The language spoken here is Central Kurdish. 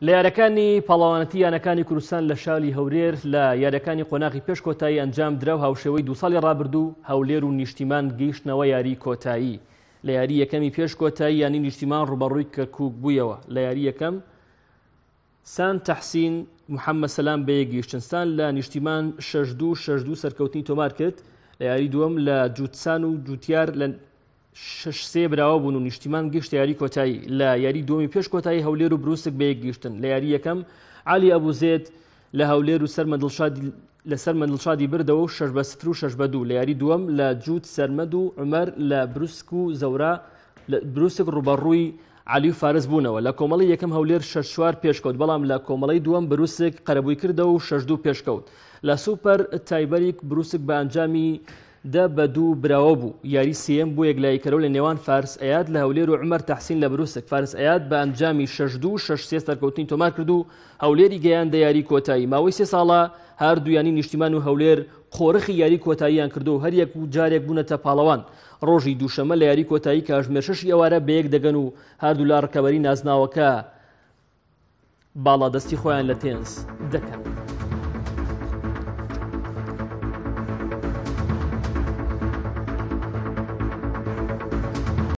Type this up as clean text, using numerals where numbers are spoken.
لە یاریەکانی پاڵەوانەتی یانەکانی کوردستان لە شالی هەورێر لە یاریەکانی قۆناغی پێش کۆتایی ئەنجام درا و هاوشێوەی 2 ساڵی ڕابردوو هەولێر و نیشتیمان گەیشتنەوە یاری کۆتایی. لە یاری یەکەمی پێش کۆتایی ینی نیشتیمان ڕوبەڕووی کەرکووک بوویەوە. لە یاری یەکەم سان تەحسین محەممەد سەلام بە یەکگەیشتنستان لە نیشتیمان 6-2 سەرکەوتنی تۆمار کرد. لە یاری دووەم لە جووتسان و جووتیار لە 6-3 براوە بوون و نیشتیمان گەیشتە یاری کۆتایی. لە یاری دووەمی پێش کۆتایی هەولێر و بروسک بە یەکگەیشتن. لە یاری یەکەم عالی ئەبوزێد لە هەولێر و سەرمە دڵشادی بردەوە و 6-0 و 6-2. لە یاری دووەم لە جووت سەرمەد و عومەر لە بروسک و زەورا لە بروسک ڕوبەڕووی علی و فارس بوونەوە. لە کۆمەڵی یەکەم هەولێر 6-4 پێشکەوت، بەڵام لە کۆمەڵی دووەم بروسک قەرەبووی کردەوە و 6-2 پێشکەوت. لە سوپەر تایبەریک بروسک بە ئەنجامی 10-2 براوە بوو. یاری سێم بۆ یەکلایەکەرەوە لە نێوان فارس ئەیاد لە هەولێر و عومەر تەحسین لە بروسک. فارس ئەیاد بە ئەنجامی 6-2 6-3 سەرکەوتنی تۆمار کرد و هەولێری گەیاندە یاری کۆتایی. ماوەی 3 ساڵە هەردوو ینی نیشتیمان و هەولێر قۆرخی یاری کۆتاییان کردو و هەر یەک و جارێک بوونەتە پاڵەوان. ڕۆژی دووشەمە لە یاری کۆتایی کاتژمێر 6 ئێوارە بە یەک دەگەن و هەردوو لا ڕکەبەری نازناوەکە باڵا دەستی خۆیان لە تێنس دەکەن.